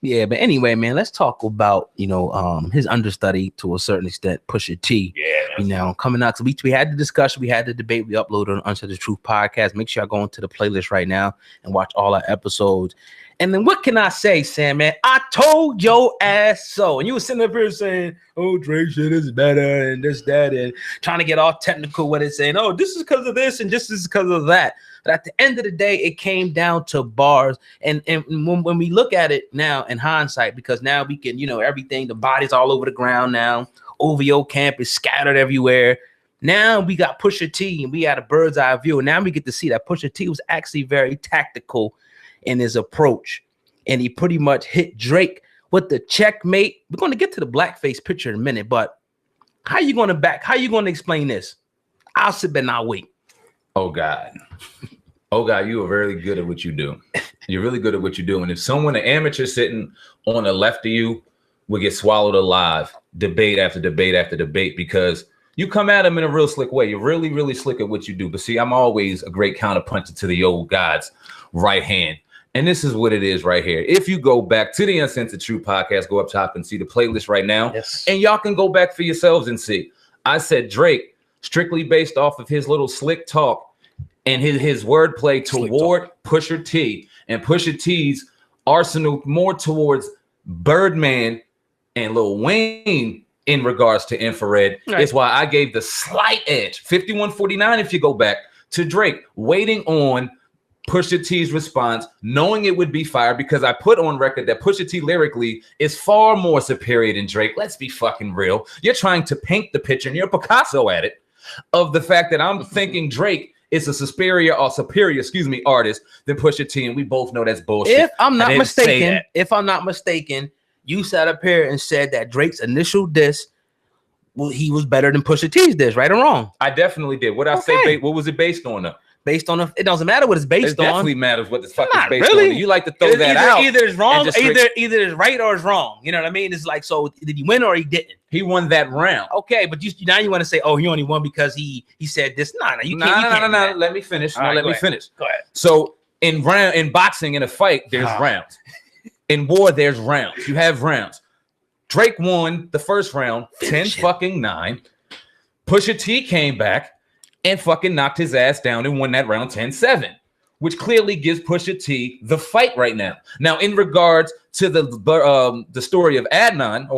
Yeah, but anyway, man, let's talk about his understudy to a certain extent, Pusha T. Yeah, coming out. So we had the discussion, we had the debate, we uploaded on Uncensored Truth podcast. Make sure y'all go into the playlist right now and watch all our episodes. And then what can I say, Sam, man? I told your ass so. And you were sitting up here saying, oh, Drake shit is better and this, that, and trying to get all technical with it, saying, oh, this is because of this and this is because of that. But at the end of the day, it came down to bars. And when we look at it now in hindsight, because now we can, everything, the body's all over the ground now. OVO camp is scattered everywhere. Now we got Pusha T and we had a bird's eye view. And now we get to see that Pusha T was actually very tactical in his approach. And he pretty much hit Drake with the checkmate. We're going to get to the blackface picture in a minute, but how you going to explain this? I'll sit back and I'll wait. Oh God, you are very good at what you do. You're really good at what you do. And if someone, an amateur sitting on the left of you, will get swallowed alive, debate after debate after debate, because you come at them in a real slick way. You're really, really slick at what you do. But see, I'm always a great counterpuncher to the old God's right hand. And this is what it is right here. If you go back to the Uncensored Truth podcast, go up top and see the playlist right now. Yes. And y'all can go back for yourselves and see. I said Drake, strictly based off of his little slick talk and his wordplay toward Pusha T, and Pusha T's arsenal more towards Birdman and Lil Wayne in regards to Infrared. Right. Is why I gave the slight edge, 51-49 if you go back, to Drake, waiting on Pusha T's response, knowing it would be fire, because I put on record that Pusha T lyrically is far more superior than Drake. Let's be fucking real. You're trying to paint the picture, and you're Picasso at it, of the fact that I'm thinking Drake is a superior artist than Pusha T, and we both know that's bullshit. If I'm not mistaken, you sat up here and said that Drake's initial diss, well, he was better than Pusha T's diss, right or wrong? I definitely did. What I say? What was it based on though? Based on it doesn't matter what it's based on. It definitely matters what the fuck is based on. You like to throw that out. Either it's wrong, either it's right or it's wrong. You know what I mean? It's like, so did he win or he didn't? He won that round. Okay, but now you want to say, oh, he only won because he said this. No, you can't. No. Let me finish. Let me finish. Go ahead. So in boxing, in a fight, there's rounds. In war, there's rounds. You have rounds. Drake won the first round, 10-9. Pusha T came back and fucking knocked his ass down and won that round 10-7, which clearly gives Pusha T the fight right now. Now, in regards to the story of Adon,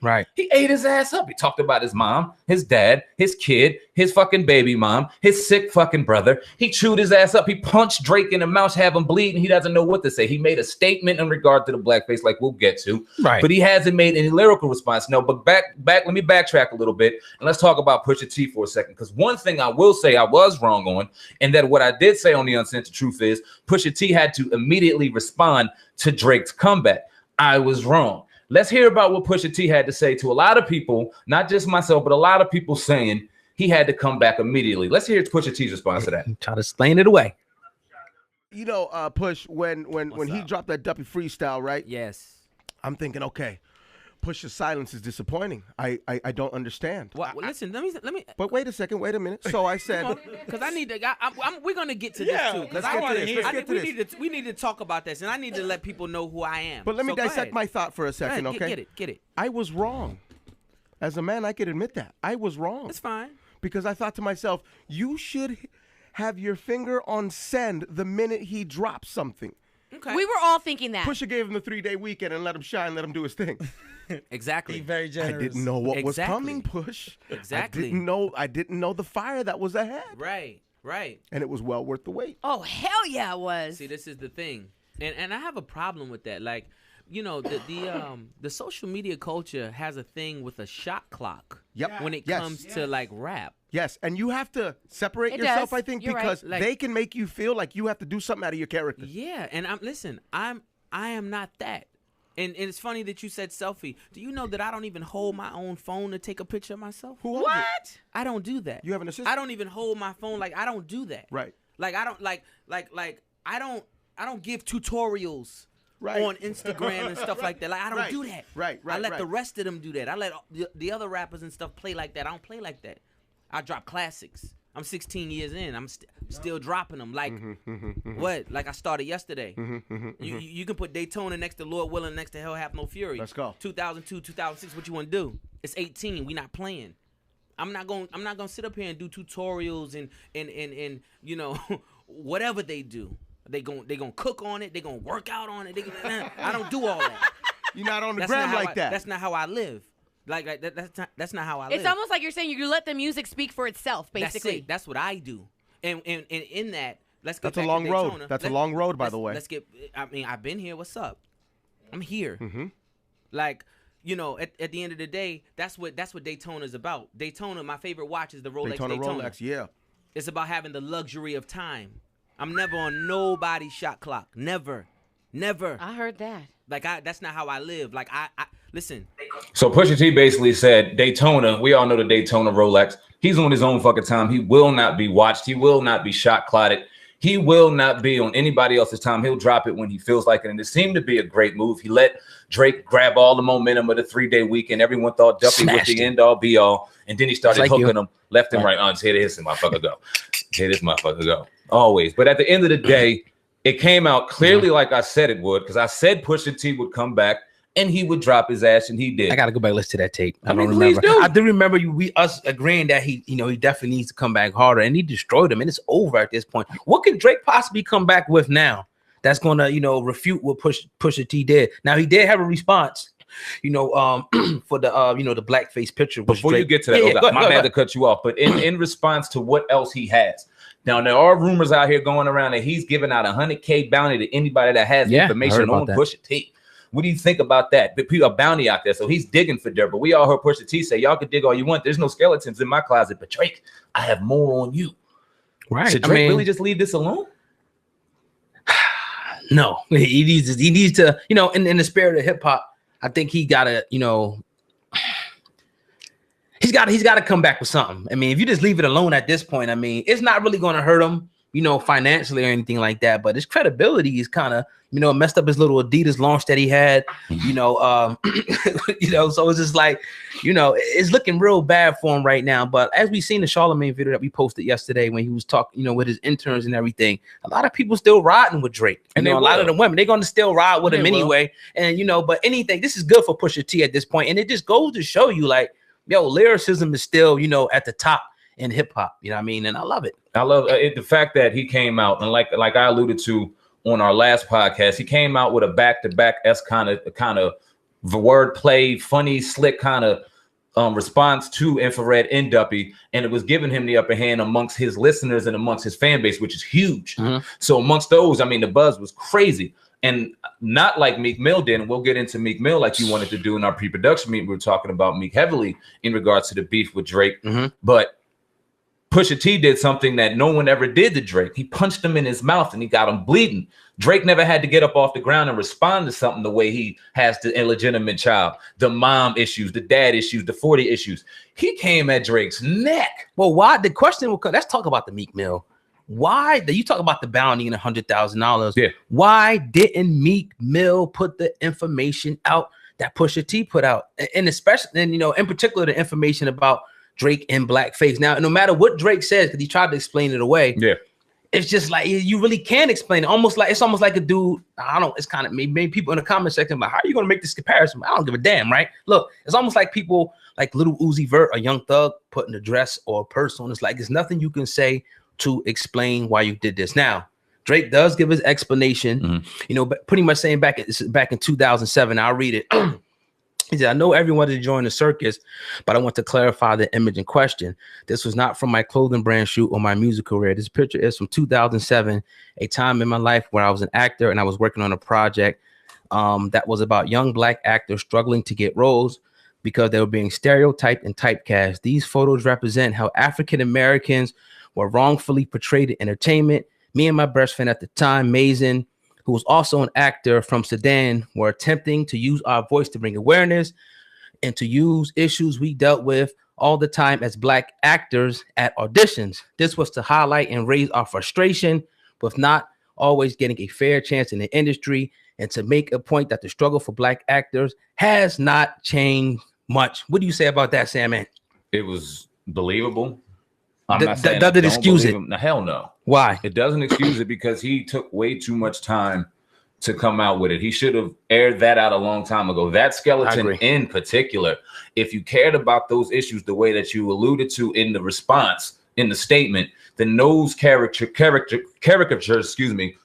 right? He ate his ass up. He talked about his mom, his dad, his kid, his fucking baby mom, his sick fucking brother. He chewed his ass up. He punched Drake in the mouth, have him bleed, and he doesn't know what to say. He made a statement in regard to the blackface, like we'll get to, right? But he hasn't made any lyrical response. No, but back. Let me backtrack a little bit and let's talk about Pusha T for a second. Because one thing I will say I was wrong on, and that what I did say on the Uncensored Truth is Pusha T had to immediately respond to Drake's comeback. I was wrong. Let's hear about what Pusha T had to say to a lot of people, not just myself, but a lot of people saying he had to come back immediately. Let's hear Pusha T's response to that. Try to explain it away. You know, Push, when he dropped that Duppy freestyle, right? Yes. I'm thinking, okay, Push's silence is disappointing. I don't understand. Well, listen, let me. But wait a second, wait a minute. So I said, because I need to. we're gonna get to this too. Because I want to hear. We need to talk about this, and I need to let people know who I am. But let me dissect my thought for a second, okay? Get it. I was wrong. As a man, I could admit that I was wrong. That's fine. Because I thought to myself, you should have your finger on send the minute he drops something. Okay. We were all thinking that. Pusha gave him the 3-day weekend and let him shine, let him do his thing. Exactly. Be very generous. I didn't know what was coming, Push. Exactly. I didn't know the fire that was ahead. Right. And it was well worth the wait. Oh, hell yeah, it was. See, this is the thing. And I have a problem with that. Like, you know, the social media culture has a thing with a shot clock. Yep. When it comes to like rap. Yes, and you have to separate yourself, I think, because they can make you feel like you have to do something out of your character. Yeah, and I am not that. And it's funny that you said selfie. Do you know that I don't even hold my own phone to take a picture of myself? What? I don't do that. You have an assistant? I don't even hold my phone. Like, I don't do that. Right. Like, I don't I don't give tutorials on Instagram and stuff like that. Like, I don't do that. Right. I let the rest of them do that. I let the other rappers and stuff play like that. I don't play like that. I drop classics. I'm 16 years in. I'm still dropping them. Like what? Like I started yesterday. You can put Daytona next to Lord Willing, next to Hell Have No Fury. Let's go. 2002, 2006. What you want to do? It's 18. We not playing. I'm not gonna sit up here and do tutorials and you know whatever they do. They gonna cook on it. They gonna work out on it. I don't do all that. You're not on the gram like that. That's not how I live. Like that's not how I live. It's almost like you're saying you let the music speak for itself, basically. That's what I do. And in that, let's get That's back a long to Daytona. road. That's a long road, by the way. Let's get. I mean, I've been here. What's up? I'm here. Mm-hmm. Like, you know, at the end of the day, that's what Daytona is about. Daytona, my favorite watch is the Rolex Daytona. Rolex, yeah. It's about having the luxury of time. I'm never on nobody's shot clock. Never. I heard that. Like that's not how I live. Like I listen. So Pusha T basically said Daytona. We all know the Daytona Rolex. He's on his own fucking time. He will not be watched. He will not be shot clotted. He will not be on anybody else's time. He'll drop it when he feels like it. And it seemed to be a great move. He let Drake grab all the momentum of the 3-day weekend. Everyone thought Duffy was the end all be all. And then he started hooking them left and right. Here this motherfucker go. Here this motherfucker go. Always. But at the end of the day, it came out clearly like I said it would, because I said Pusha T would come back and he would drop his ass, and he did. I gotta go back and listen to that tape. I mean, don't remember. do. I do remember us agreeing that he definitely needs to come back harder, and he destroyed him, and it's over at this point. What can Drake possibly come back with now that's gonna refute what Pusha T did? Now he did have a response, for the the blackface picture. Before you get to that, my bad to cut you off, but in response to what else he has. Now, there are rumors out here going around that he's giving out $100K bounty to anybody that has information on Pusha T. What do you think about that? A bounty out there, so he's digging for dirt. But we all heard Pusha T say, y'all can dig all you want. There's no skeletons in my closet. But Drake, I have more on you. Right. Should Drake really just leave this alone? No. He needs to, in the spirit of hip hop, I think he gotta, He's got to come back with something. I mean, if you just leave it alone at this point, I mean, it's not really going to hurt him, financially or anything like that. But his credibility is kind of, messed up his little Adidas launch that he had, so it's just like, it's looking real bad for him right now. But as we seen the Charlemagne video that we posted yesterday when he was talking, with his interns and everything, a lot of people still riding with Drake. And a lot of the women, they're going to still ride with him anyway. And, but anything, this is good for Pusha T at this point. And it just goes to show you, like, lyricism is still, at the top in hip hop. You know what I mean? And I love it. I love it. The fact that he came out and like I alluded to on our last podcast, he came out with a back-to-back kind of the wordplay, funny, slick kind of response to Infrared and Duppy, and it was giving him the upper hand amongst his listeners and amongst his fan base, which is huge. So amongst those, I mean, the buzz was crazy. And not like Meek Mill did, and we'll get into Meek Mill like you wanted to do in our pre-production meeting. We were talking about Meek heavily in regards to the beef with Drake. But Pusha T did something that no one ever did to Drake. He punched him in his mouth and he got him bleeding. Drake never had to get up off the ground and respond to something the way he has the illegitimate child, the mom issues, the dad issues, the 40 issues. He came at Drake's neck. Well, why? The question will come. Let's talk about the Meek Mill. Why? You talk about the bounty and $100,000. Yeah. Why didn't Meek Mill put the information out that Pusha T put out, and especially, and in particular, the information about Drake and blackface? Now, no matter what Drake says, because he tried to explain it away. Yeah. It's just like you really can't explain it. It's almost like a dude. I don't know. It's kind of maybe people in the comment section like, how are you gonna make this comparison? I don't give a damn, right? Look, it's almost like people like Little Uzi Vert, a Young Thug, putting a dress or a purse on. It's like there's nothing you can say to explain why you did this. Now, Drake does give his explanation, but pretty much saying back in 2007. I'll read it. He said, I know everyone to join the circus, but I want to clarify the image in question. This was not from my clothing brand shoot or my music career. This picture is from 2007, a time in my life where I was an actor and I was working on a project that was about young black actors struggling to get roles because they were being stereotyped and typecast. These photos represent how African Americans were wrongfully portrayed in entertainment. Me and my best friend at the time, Mazen, who was also an actor from Sudan, were attempting to use our voice to bring awareness and to use issues we dealt with all the time as black actors at auditions. This was to highlight and raise our frustration with not always getting a fair chance in the industry, and to make a point that the struggle for black actors has not changed much. What do you say about that, Sam? Man? It was believable. I'm not saying does it excuse it? No, hell no. Why? It doesn't excuse it because he took way too much time to come out with it. He should have aired that out a long time ago. That skeleton in particular, if you cared about those issues the way that you alluded to in the response, in the statement, then those caricatures,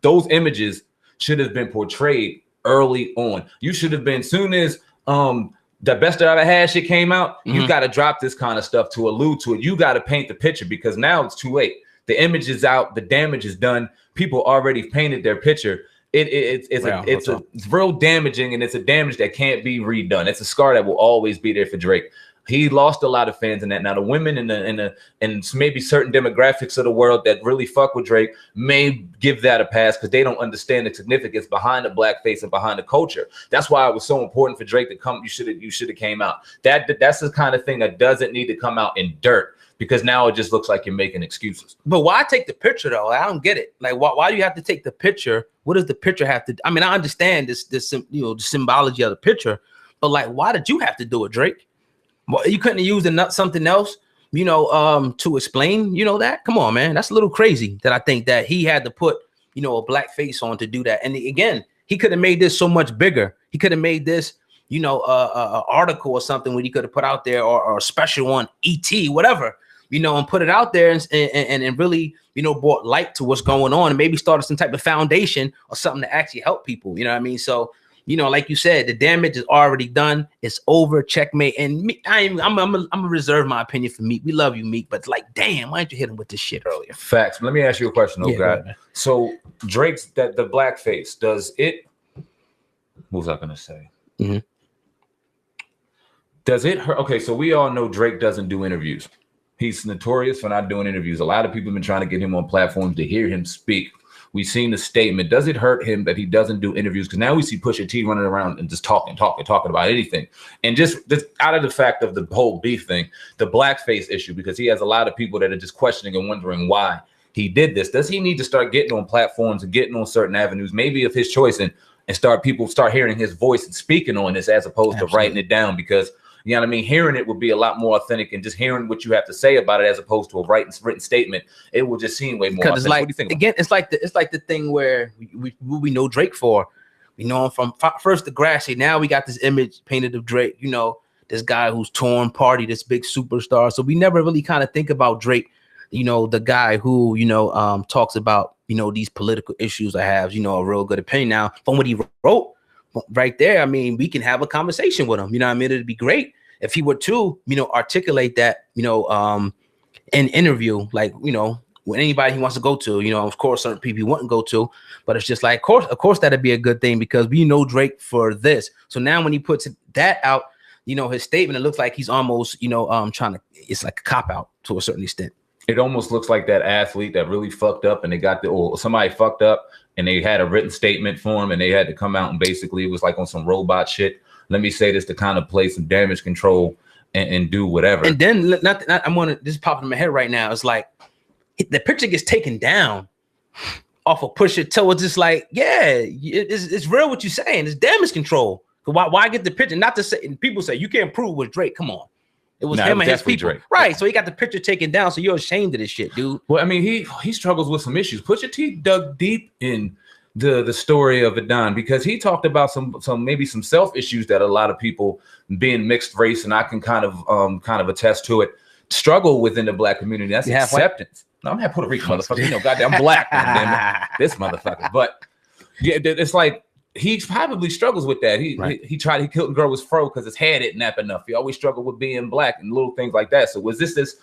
those images should have been portrayed early on. You should have been, soon as the best that I had shit came out, you got to drop this kind of stuff to allude to it. You got to paint the picture because now it's too late. The image is out. The damage is done. People already painted their picture. It's real damaging, and it's a damage that can't be redone. It's a scar that will always be there for Drake. He lost a lot of fans in that. Now the women and maybe certain demographics of the world that really fuck with Drake may give that a pass because they don't understand the significance behind the blackface and behind the culture. That's why it was so important for Drake to come. You should have came out. That's the kind of thing that doesn't need to come out in dirt. Because now it just looks like you're making excuses. But why take the picture though? I don't get it. Like, why do you have to take the picture? What does the picture have to? I mean, I understand this, the symbology of the picture, but like, why did you have to do it, Drake? Well, you couldn't have used something else, to explain, that. Come on, man, that's a little crazy. That I think that he had to put, a black face on to do that. And again, he could have made this so much bigger. He could have made this, a article or something where he could have put out there, or a special on ET, whatever. And put it out there and really, brought light to what's going on and maybe started some type of foundation or something to actually help people. You know what I mean? So, like you said, the damage is already done. It's over. Checkmate. And me, I'm gonna reserve my opinion for Meek. We love you, Meek, but like, damn, why didn't you hit him with this shit earlier? Facts. Let me ask you a question, God. So Drake's the blackface, does it? What was I gonna say? Mm-hmm. Does it hurt? Okay, so we all know Drake doesn't do interviews. He's notorious for not doing interviews. A lot of people have been trying to get him on platforms to hear him speak. We've seen the statement. Does it hurt him that he doesn't do interviews? Because now we see Pusha T running around and just talking about anything. And just out of the fact of the whole beef thing, the blackface issue, because he has a lot of people that are just questioning and wondering why he did this. Does he need to start getting on platforms and getting on certain avenues, maybe of his choice, and people start hearing his voice and speaking on this as opposed to writing it down? Because you know what I mean? Hearing it would be a lot more authentic, and just hearing what you have to say about it as opposed to a written statement, it will just seem way more authentic. It's like, what do you think? Again, it's like the thing where we know Drake for. We know him from first the Grassy. Now we got this image painted of Drake, this guy who's torn party, this big superstar. So we never really kind of think about Drake, the guy who, talks about, these political issues. I have, a real good opinion. Now from what he wrote right there, I mean, we can have a conversation with him. You know what I mean? It'd be great if he were to, articulate that, in interview, like, with anybody he wants to go to, of course, certain people he wouldn't go to, but it's just like, of course, that'd be a good thing because we know Drake for this. So now when he puts that out, his statement, it looks like he's almost, it's like a cop out to a certain extent. It almost looks like that athlete that really fucked up and somebody fucked up and they had a written statement for him and they had to come out and basically it was like on some robot shit. Let me say this to kind of play some damage control and do whatever. And then this popping in my head right now. It's like the picture gets taken down off of Pusha T. It's just like, it's real what you're saying. It's damage control. Why get the picture? Not to say, and people say you can't prove it was Drake. Come on. It was him and his people. Drake. Right. So he got the picture taken down. So you're ashamed of this shit, dude. Well, I mean, he struggles with some issues. Pusha T dug deep in the story of Adon because he talked about some self issues that a lot of people being mixed race, and I can kind of attest to it, struggle within the black community. That's acceptance. No, I'm half Puerto Rican, motherfucker. Goddamn black. Goddamn this motherfucker. But yeah, it's like he probably struggles with that. He couldn't grow his fro because his hair didn't nap enough. He always struggled with being black and little things like that. So was this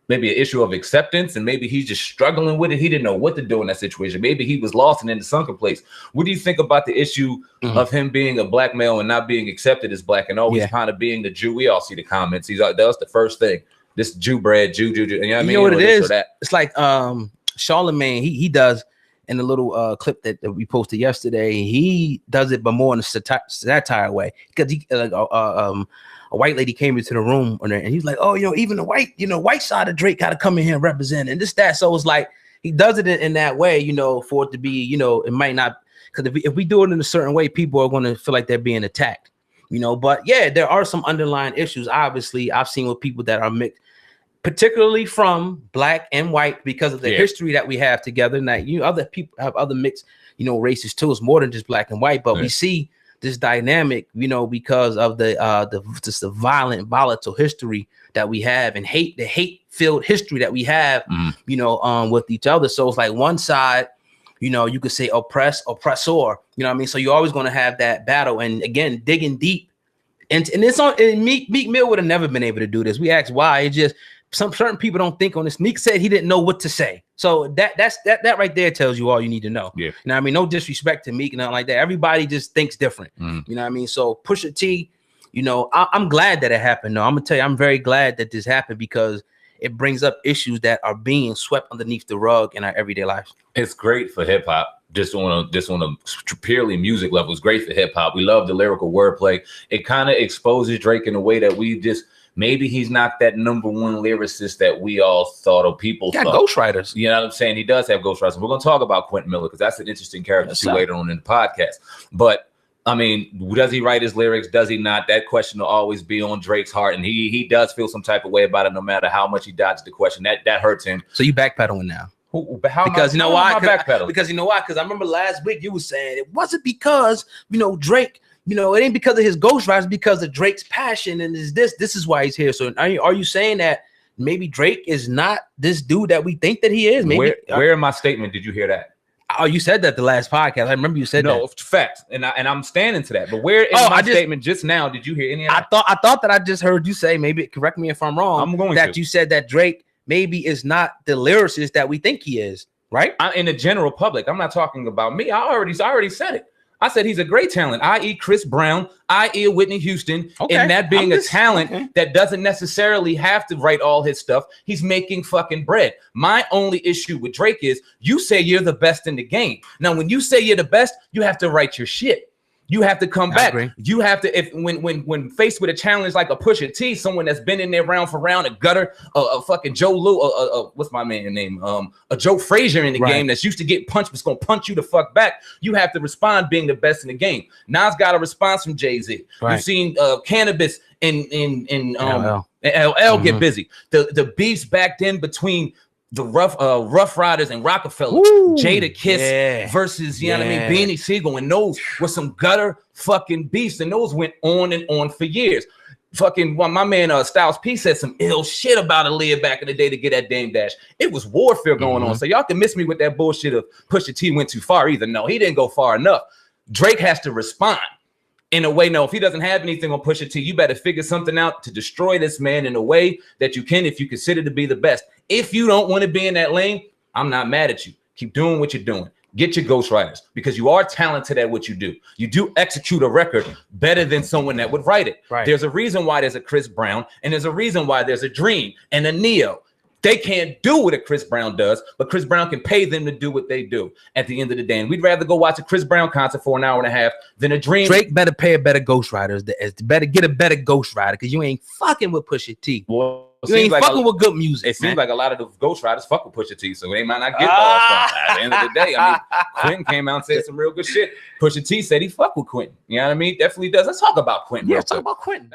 maybe an issue of acceptance, and maybe he's just struggling with it? He didn't know what to do in that situation. Maybe he was lost and in the sunken place. What do you think about the issue of him being a black male and not being accepted as black and always kind of being the Jew? We all see the comments. That was the first thing. This Jew bread, Jew. You know what I mean? You know what it is? It's like Charlemagne. He does in the little clip that we posted yesterday. He does it, but more in a satire way because a white lady came into the room and he's like, oh, even the white side of Drake got to come in here and represent and this, that. So it's like, he does it in that way, for it to be, it might not, because if we do it in a certain way, people are going to feel like they're being attacked, but yeah, there are some underlying issues. Obviously I've seen with people that are mixed, particularly from black and white, because of the history that we have together. Now, other people have other mixed, races too. It's more than just black and white, but we see this dynamic, because of the violent, volatile history that we have, and the hate-filled history that we have, with each other. So it's like one side, you could say oppressor, you know what I mean? So you're always going to have that battle. And again, digging deep, and it's on. And Meek Mill would have never been able to do this. We asked why. It's just some certain people don't think on this. Meek said he didn't know what to say. So that right there tells you all you need to know. Yeah. You know what I mean? No disrespect to Meek and nothing like that. Everybody just thinks different. You know what I mean? So Pusha T, I'm glad that it happened. No, I'm gonna tell you, I'm very glad that this happened, because it brings up issues that are being swept underneath the rug in our everyday lives. It's great for hip hop. Just on a purely music level, it's great for hip hop. We love the lyrical wordplay. It kind of exposes Drake in a way that we just, maybe he's not that number one lyricist that we all thought, or people thought. Ghostwriters. You know what I'm saying? He does have ghostwriters. We're going to talk about Quentin Miller, because that's an interesting character too later on in the podcast. But I mean, does he write his lyrics? Does he not? That question will always be on Drake's heart, and he does feel some type of way about it, no matter how much he dodges the question. That hurts him. So you backpedaling now? Because you know why? Because I remember last week you were saying it wasn't because Drake. It ain't because of his ghostwriters, because of Drake's passion, and this is why he's here. So are you saying that maybe Drake is not this dude that we think that he is? Maybe where in my statement did you hear that? Oh, you said that the last podcast. I remember you said that. No, facts, and I'm standing to that. But where in my statement just now did you hear any of that? I thought that I just heard you say, maybe correct me if I'm wrong. I'm going that you said that Drake maybe is not the lyricist that we think he is, right? In the general public, I'm not talking about me. I already said it. I said he's a great talent, i.e. Chris Brown, i.e. Whitney Houston, and that being a talent that doesn't necessarily have to write all his stuff. He's making fucking bread. My only issue with Drake is you say you're the best in the game. Now, when you say you're the best, you have to write your shit. You have to come back. You have to, when faced with a challenge like a Pusha T, someone that's been in there round for round, a gutter, a fucking Joe Lou, what's my man's name? A Joe Frazier in the game that's used to get punched, but's gonna punch you the fuck back. You have to respond being the best in the game. Nas got a response from Jay-Z. You've seen Cannabis and LL get busy. The beefs back then between the Rough Riders and Rockefeller, Jada Kiss versus, you know what I mean, Beanie Siegel, and those were some gutter fucking beasts, and those went on and on for years. Fucking my man Styles P said some ill shit about Aaliyah back in the day to get that Dame Dash. It was warfare going on, so y'all can miss me with that bullshit of Pusha T went too far either. No, he didn't go far enough. Drake has to respond in a way. No, if he doesn't have anything on Pusha T, you better figure something out to destroy this man in a way that you can, if you consider to be the best. If you don't want to be in that lane, I'm not mad at you. Keep doing what you're doing. Get your ghostwriters, because you are talented at what you do. You do execute a record better than someone that would write it. There's a reason why there's a Chris Brown, and there's a reason why there's a Dream and a Neo. They can't do what a Chris Brown does, but Chris Brown can pay them to do what they do at the end of the day. And we'd rather go watch a Chris Brown concert for an hour and a half than a Dream. Drake better pay a better ghostwriter. Better get a better ghostwriter, because you ain't fucking with Pusha T. Well, you ain't fucking with good music. It seems like a lot of the ghostwriters fuck with Pusha T, so they might not get bars from it. At the end of the day, I mean, Quentin came out and said some real good shit. Pusha T said he fuck with Quentin. You know what I mean? Definitely does. Let's talk about Quentin. Yeah, let's talk about Quentin.